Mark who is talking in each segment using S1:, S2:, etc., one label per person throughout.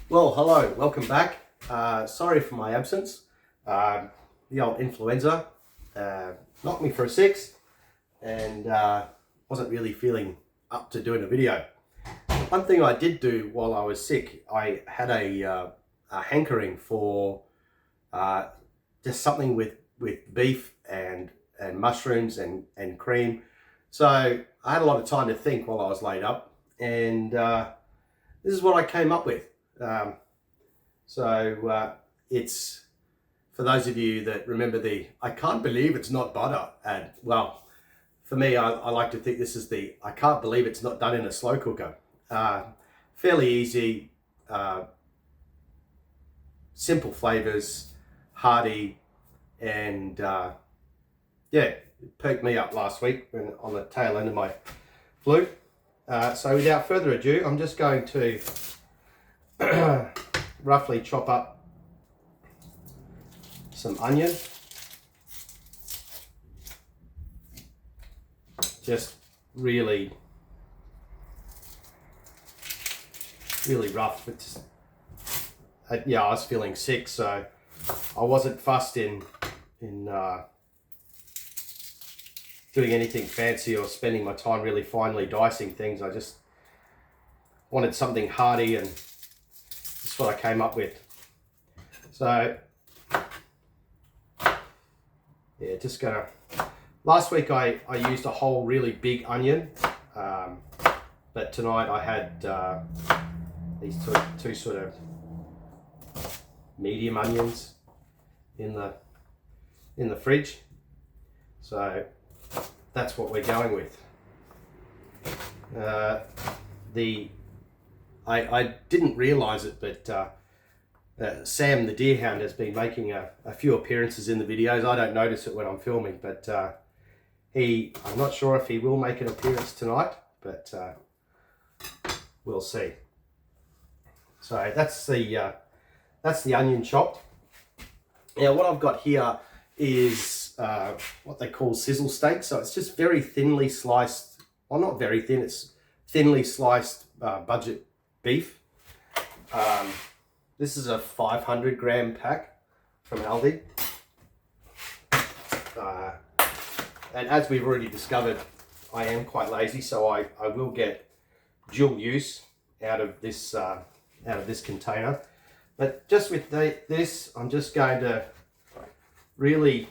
S1: Well, hello, welcome back. Sorry for my absence. The old influenza knocked me for a six and wasn't really feeling up to doing a video. One thing I did do while I was sick, I had a hankering for just something with beef and mushrooms and cream. So I had a lot of time to think while I was laid up, and this is what I came up with. Um, it's for those of you that remember I can't believe it's not butter ad. Well, for me, I like to think this is I can't believe it's not done in a slow cooker. Fairly easy, simple flavors, hearty, and yeah, it perked me up last week on the tail end of my flu. So without further ado, I'm just going to roughly chop up some onion, just really rough. Yeah, I was feeling sick, so I wasn't fussed in doing anything fancy or spending my time really finely dicing things. I just wanted something hearty, and that's what I came up with. So yeah, just gonna, last week I used a whole really big onion, but tonight I had these two sort of medium onions in the fridge. So that's what we're going with. I didn't realize it, but Sam the Deerhound has been making a few appearances in the videos. I don't notice it when I'm filming, but I'm not sure if he will make an appearance tonight, but we'll see. So that's the onion chopped. Now what I've got here is what they call sizzle steak. So it's just very thinly sliced, well, not very thin, it's thinly sliced budget beef. This is a 500 gram pack from Aldi. And as we've already discovered, I am quite lazy, so I will get dual use out of this container. But just with this, I'm just going to really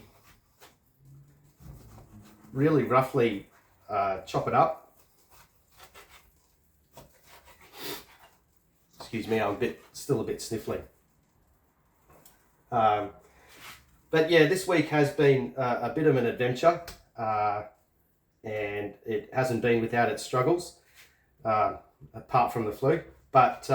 S1: roughly chop it up. Excuse me, I'm still a bit sniffly. But yeah, this week has been a bit of an adventure, and it hasn't been without its struggles, apart from the flu. But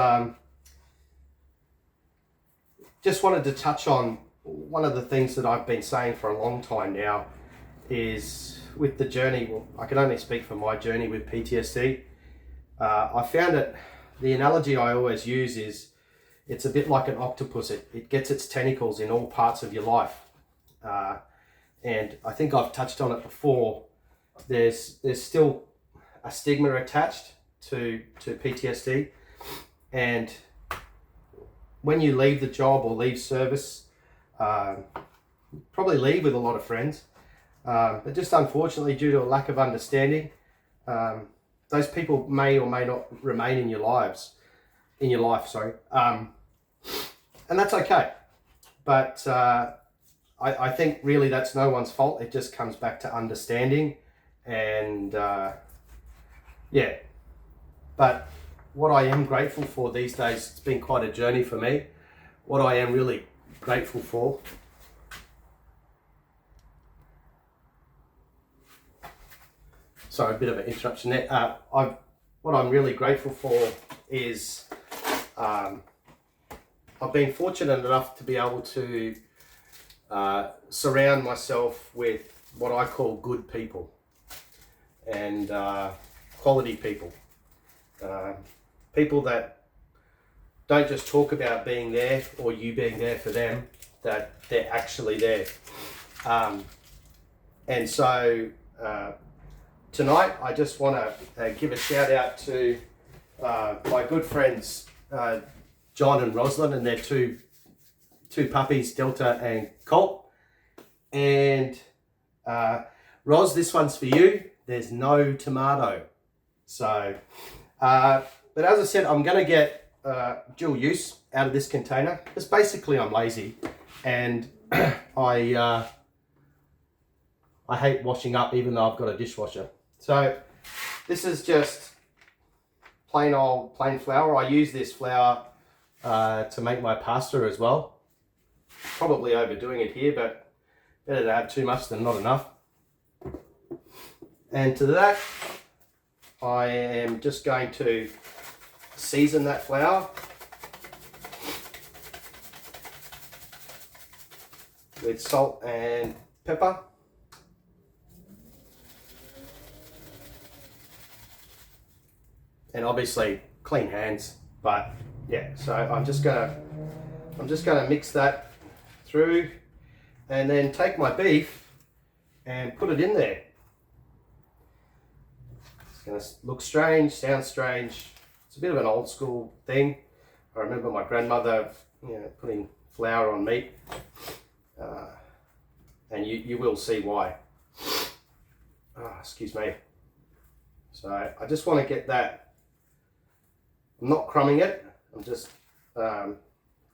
S1: just wanted to touch on one of the things that I've been saying for a long time now is with the journey. Well, I can only speak for my journey with PTSD. I found it, the analogy I always use is it's a bit like an octopus. It gets its tentacles in all parts of your life. And I think I've touched on it before. There's still a stigma attached to PTSD. And when you leave the job or leave service, probably leave with a lot of friends. But just unfortunately, due to a lack of understanding, those people may or may not remain in your life, and that's okay. But I think really that's no one's fault. It just comes back to understanding, and yeah. But what I am grateful for these days, it's been quite a journey for me. What I am really grateful for sorry, a bit of an interruption there. What I'm really grateful for is I've been fortunate enough to be able to surround myself with what I call good people and quality people. People that don't just talk about being there or you being there for them, that they're actually there. And so tonight I just want to give a shout out to my good friends John and Roslyn, and they're two puppies, Delta and Colt. And Ros, this one's for you. There's no tomato. So, but as I said, I'm going to get dual use out of this container. Because basically I'm lazy, and I hate washing up even though I've got a dishwasher. So this is just plain flour. I use this flour to make my pasta as well. Probably overdoing it here, but better to have too much than not enough. And to that, I am just going to season that flour with salt and pepper. And obviously clean hands, but yeah, so I'm just gonna mix that through, and then take my beef and put it in there. It's gonna look strange, sound strange. It's a bit of an old school thing. I remember my grandmother, putting flour on meat, and you will see why. Excuse me. So I just want to get that. I'm not crumbing it. I'm just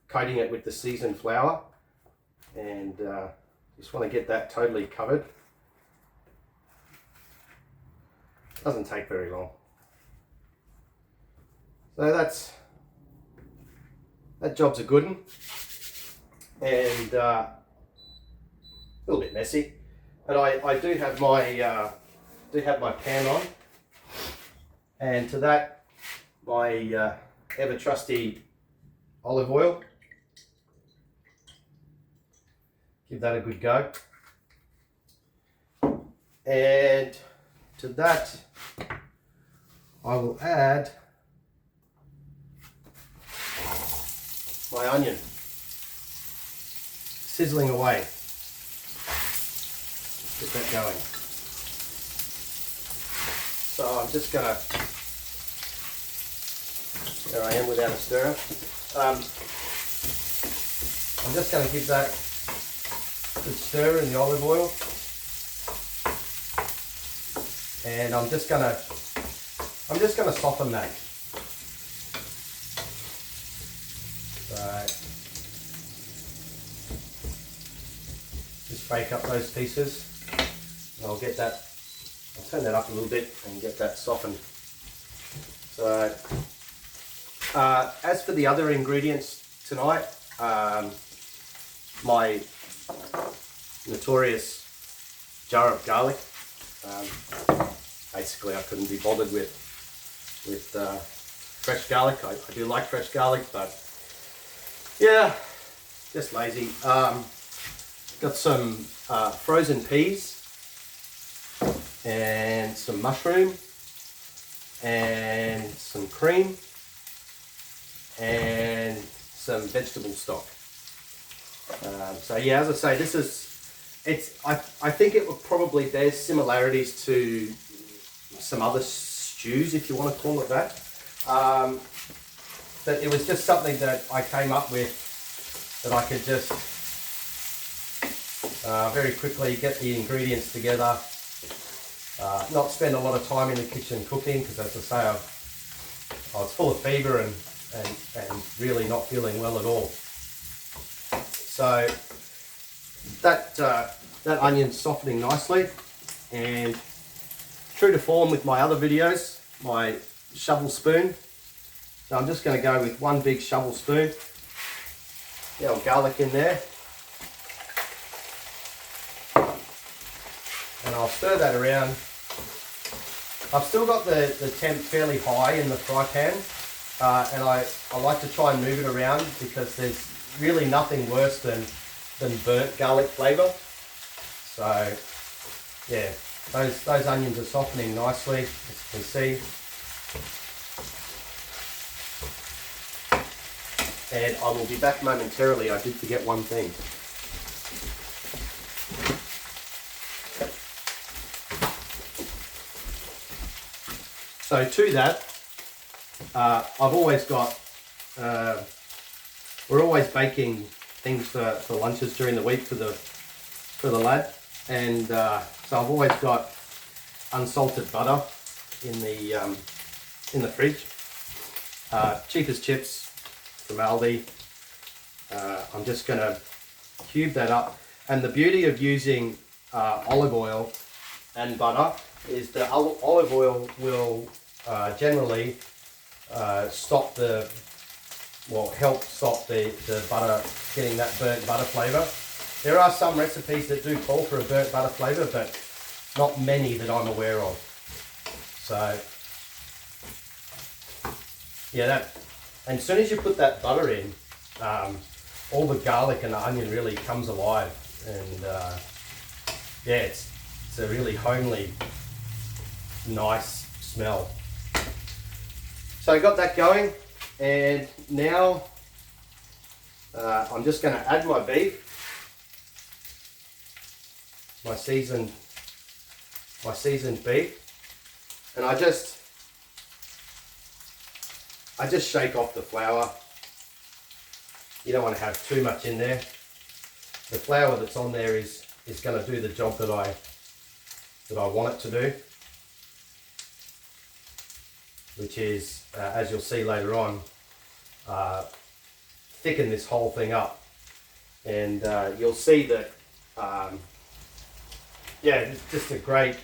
S1: coating it with the seasoned flour, and just want to get that totally covered. Doesn't take very long. So that job's a good one, and a little bit messy, but I do have my pan on, and to that my ever trusty olive oil. Give that a good go. And to that, I will add my onion, sizzling away. Get that going. So I'm just gonna, there I am without a stirrer. I'm just going to give that a good stir in the olive oil, and I'm just going to soften that. So just break up those pieces, and I'll turn that up a little bit and get that softened. So as for the other ingredients tonight, my notorious jar of garlic. Basically, I couldn't be bothered with fresh garlic. I do like fresh garlic, but yeah, just lazy. Got some frozen peas and some mushroom and some cream and some vegetable stock. So yeah, as I say, I think it would probably bear similarities to some other stews, if you want to call it that. But it was just something that I came up with that I could just very quickly get the ingredients together, not spend a lot of time in the kitchen cooking, because as I say, I was full of fever and really not feeling well at all. So that onion's softening nicely, and true to form with my other videos, my shovel spoon. So I'm just going to go with one big shovel spoon. Get our garlic in there, and I'll stir that around. I've still got the temp fairly high in the fry pan, and I like to try and move it around, because there's really nothing worse than burnt garlic flavour. So yeah, those onions are softening nicely, as you can see. And I will be back momentarily. I did forget one thing. So to that, I've always got we're always baking things for lunches during the week for the lad, and so I've always got unsalted butter in the fridge. Cheapest chips from Aldi. I'm just going to cube that up, and the beauty of using olive oil and butter is the olive oil will generally help stop the butter getting that burnt butter flavour. There are some recipes that do call for a burnt butter flavour, but not many that I'm aware of. So yeah, and as soon as you put that butter in, all the garlic and the onion really comes alive, and yeah, it's a really homely, nice smell. So I got that going, and now I'm just going to add my beef, my seasoned beef, and I just shake off the flour. You don't want to have too much in there. The flour that's on there is going to do the job that I want it to do, which is, as you'll see later on, thicken this whole thing up. And you'll see that, yeah, it's just a great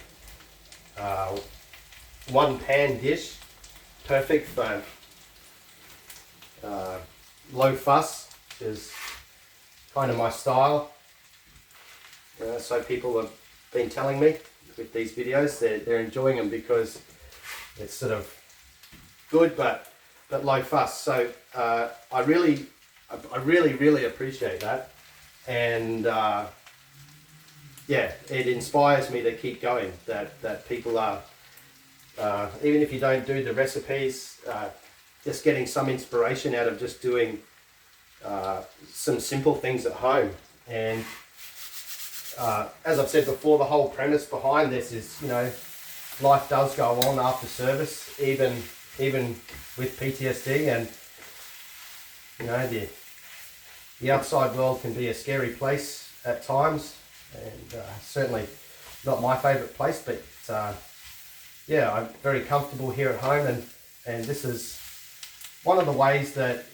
S1: one pan dish, perfect for low fuss, which is kind of my style. So people have been telling me with these videos they're enjoying them because it's sort of good but low fuss. So I really appreciate that, and yeah, it inspires me to keep going. That people are even if you don't do the recipes, just getting some inspiration out of just doing some simple things at home. And as I've said before, the whole premise behind this is, you know, life does go on after service, even with PTSD, and you know, the outside world can be a scary place at times, and certainly not my favourite place, but yeah, I'm very comfortable here at home, and this is one of the ways that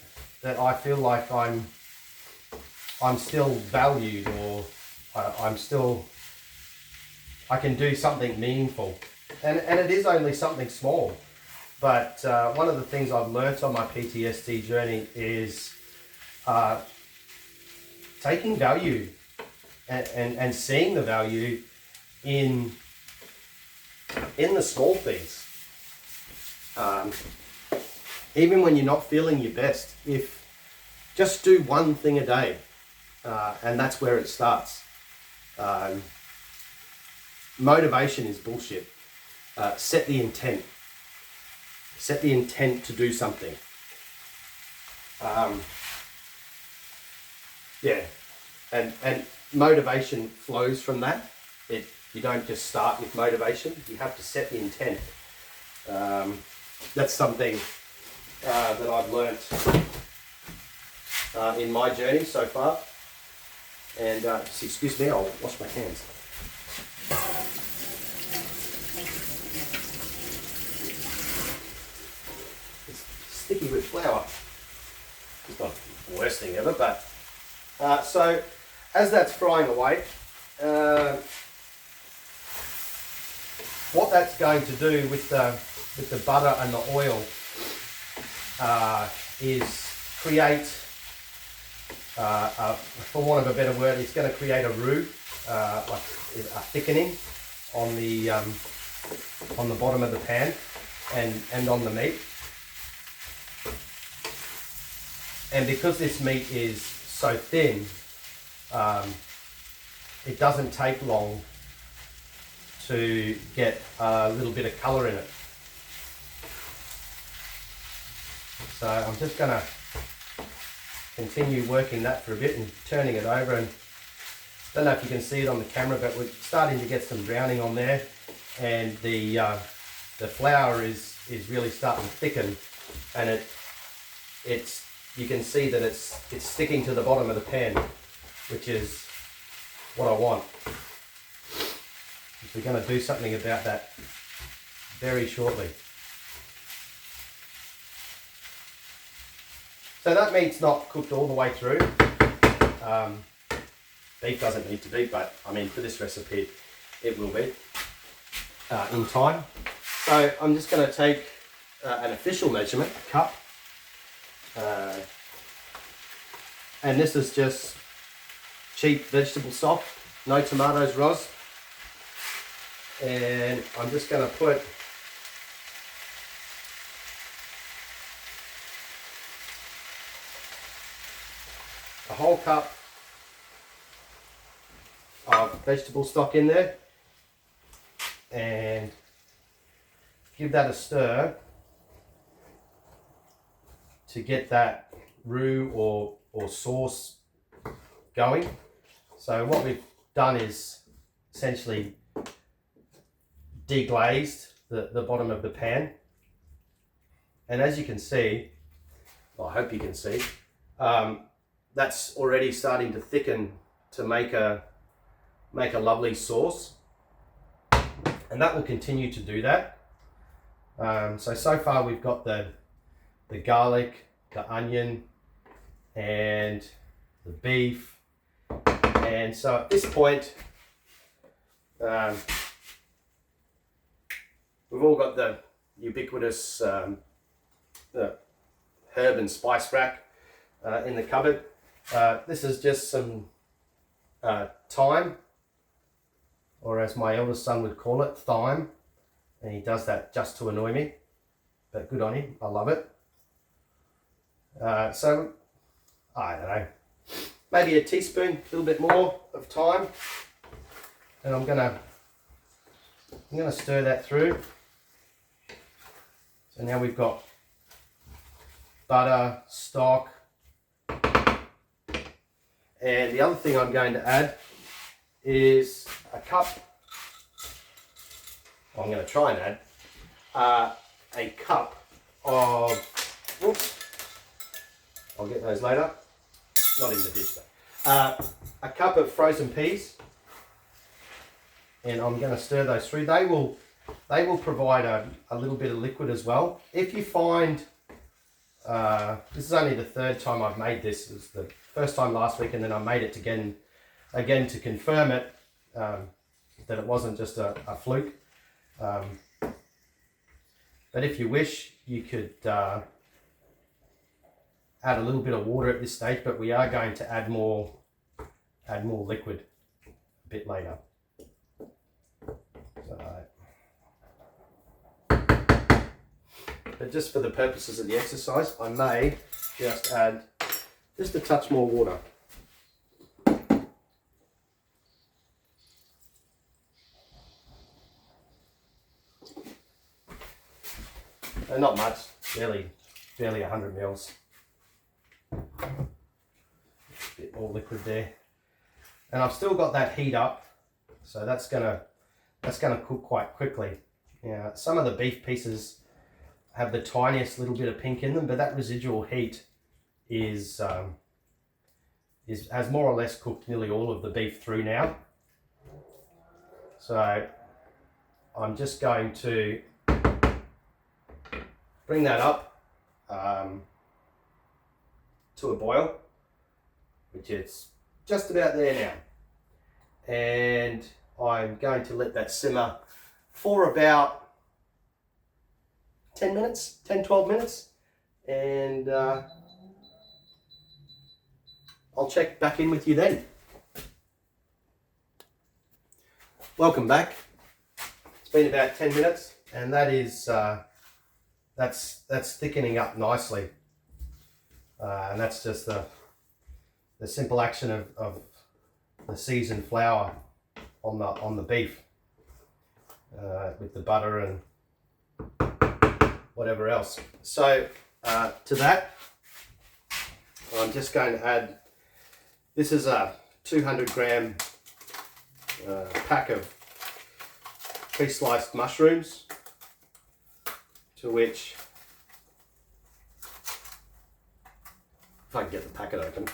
S1: I feel like I'm still valued, or I can do something meaningful, and it is only something small. But one of the things I've learnt on my PTSD journey is taking value and seeing the value in the small things. Even when you're not feeling your best, if just do one thing a day, and that's where it starts. Motivation is bullshit. Set the intent. Set the intent to do something. Yeah, and motivation flows from that. You don't just start with motivation. You have to set the intent. That's something that I've learnt in my journey so far. And excuse me, I'll wash my hands. It's sticky with flour. It's not the worst thing ever, but so as that's frying away, what that's going to do with the butter and the oil is create, for want of a better word, it's going to create a roux, like a thickening on the bottom of the pan and on the meat. And because this meat is so thin, it doesn't take long to get a little bit of colour in it. So I'm just going to continue working that for a bit and turning it over, and I don't know if you can see it on the camera, but we're starting to get some browning on there, and the flour is really starting to thicken, and it's you can see that it's sticking to the bottom of the pan, which is what I want. We're going to do something about that very shortly. So that meat's not cooked all the way through. Beef doesn't need to be, but I mean for this recipe it will be in time. So I'm just going to take an official measurement, a cup, and this is just cheap vegetable stock, no tomatoes, Roz. And I'm just going to put a whole cup of vegetable stock in there and give that a stir to get that roux or sauce going. So what we've done is essentially deglazed the bottom of the pan, and as you can see, well, I hope you can see, that's already starting to thicken to make a lovely sauce, and that will continue to do that. So far we've got the garlic, the onion, and the beef, and so at this point we've all got the ubiquitous the herb and spice rack in the cupboard. This is just some thyme, or as my eldest son would call it, thyme, and he does that just to annoy me, but good on him, I love it. So I don't know, maybe a teaspoon, a little bit more of thyme, and I'm gonna stir that through. So now we've got butter, stock, and the other thing I'm going to add is a cup, well, I'm going to try and add a cup of, whoops, I'll get those later, not in the dish though, a cup of frozen peas, and I'm going to stir those through. They will provide a little bit of liquid as well. If you find, this is only the third time I've made this. It was the first time last week, and then I made it again to confirm it, that it wasn't just a fluke. But if you wish, you could add a little bit of water at this stage, but we are going to add more liquid a bit later. But just for the purposes of the exercise, I may just add just a touch more water. And not much, barely 100 mils. A bit more liquid there. And I've still got that heat up, so that's gonna cook quite quickly. Yeah, some of the beef pieces have the tiniest little bit of pink in them, but that residual heat has more or less cooked nearly all of the beef through now. So I'm just going to bring that up to a boil, which is just about there now. And I'm going to let that simmer for about 10 minutes, 10-12 minutes, and I'll check back in with you then. Welcome back. It's been about 10 minutes, and that is that's thickening up nicely, and that's just the simple action of the seasoned flour on the beef with the butter and whatever else. So to that, I'm just going to add, this is a 200 gram pack of pre-sliced mushrooms, to which I can get the packet open.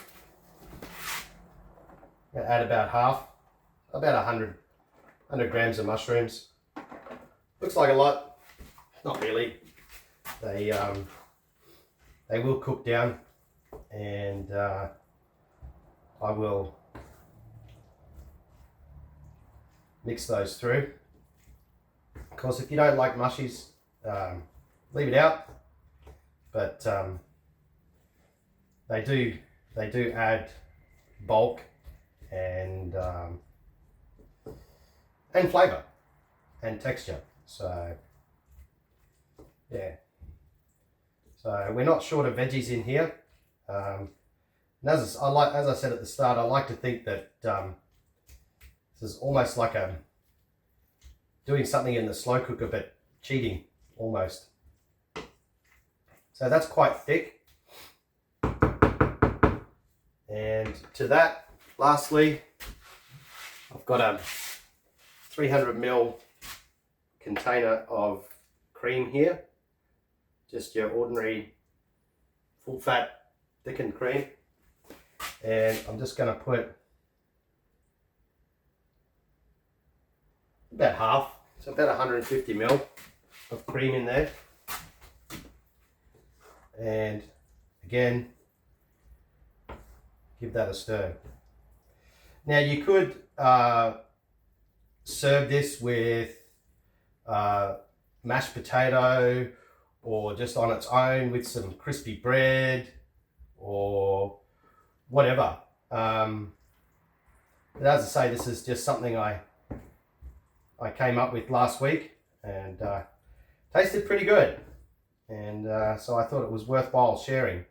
S1: Add about half, about 100 grams of mushrooms. Looks like a lot, not really. They will cook down, and I will mix those through. Of course, if you don't like mushies, leave it out. But they do add bulk and flavour and texture. So yeah. So we're not short of veggies in here. And as I said at the start, I like to think that this is almost like doing something in the slow cooker, but cheating almost. So that's quite thick. And to that, lastly, I've got a 300 ml container of cream here. Just your ordinary full fat thickened cream. And I'm just going to put about half, so about 150 ml of cream in there. And again, give that a stir. Now you could serve this with mashed potato, or just on its own with some crispy bread or whatever. But as I say, this is just something I came up with last week, and tasted pretty good. And so I thought it was worthwhile sharing.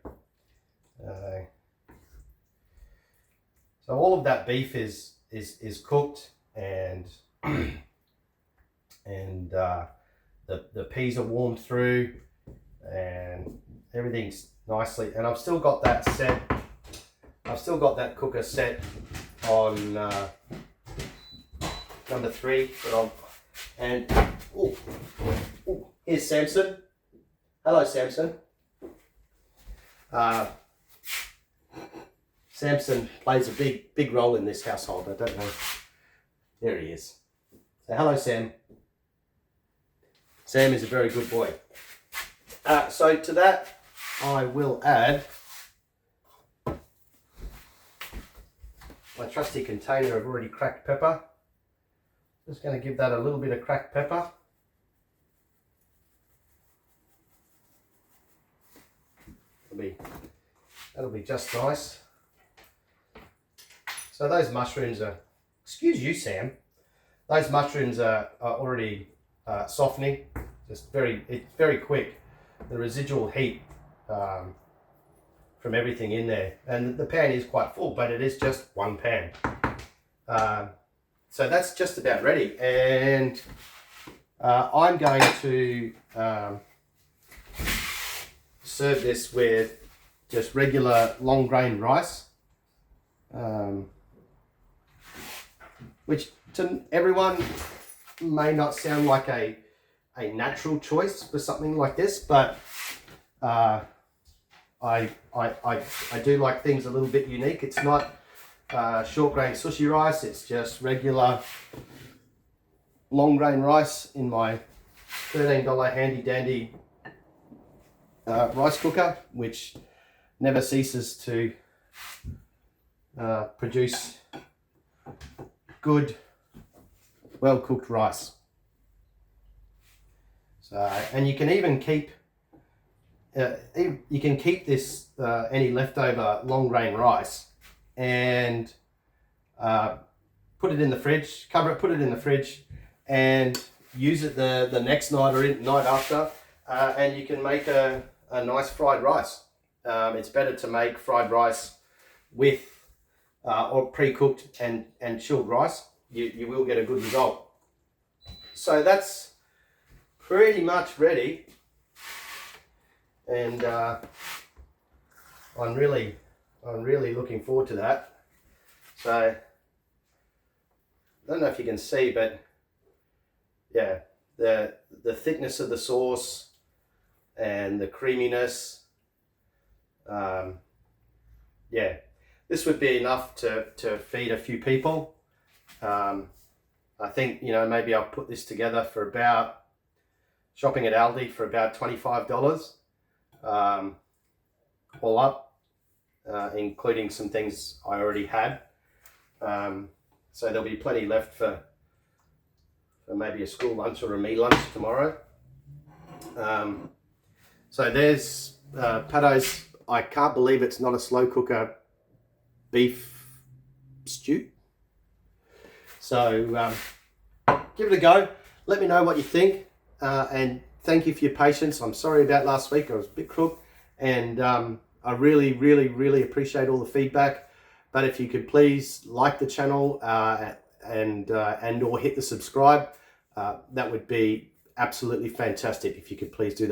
S1: So all of that beef is cooked, and and the peas are warmed through, and everything's nicely. And I've still got that set. I've still got that cooker set on number 3. And here's Samson. Hello, Samson. Samson plays a big role in this household. I don't know. There he is. So hello, Sam. Sam is a very good boy. So to that, I will add my trusty container of already cracked pepper. Just going to give that a little bit of cracked pepper. That'll be just nice. So those mushrooms are, excuse you, Sam. Those mushrooms are already softening. It's very quick. The residual heat from everything in there, and the pan is quite full, but it is just one pan. So that's just about ready, and I'm going to serve this with just regular long grain rice, which to everyone may not sound like a natural choice for something like this, but I do like things a little bit unique. It's not short grain sushi rice, it's just regular long grain rice in my $13 handy dandy rice cooker, which never ceases to produce good, well cooked rice. So, and you can even keep this any leftover long grain rice and put it in the fridge, cover it, put it in the fridge, and use it the next night or night after, and you can make a nice fried rice. It's better to make fried rice with or pre-cooked and chilled rice. You will get a good result. So that's pretty much ready, and I'm really looking forward to that. So I don't know if you can see, but yeah, the thickness of the sauce and the creaminess, yeah, this would be enough to feed a few people. I think, you know, maybe I'll put this together for about, shopping at Aldi for about $25, all up, including some things I already had. So there'll be plenty left for maybe a school lunch or a me lunch tomorrow. So there's Pato's, I can't believe it's not a slow cooker beef stew. So give it a go. Let me know what you think. And thank you for your patience. I'm sorry about last week. I was a bit crook. And I really, really, really appreciate all the feedback. But if you could please like the channel and or hit the subscribe, that would be absolutely fantastic if you could please do that.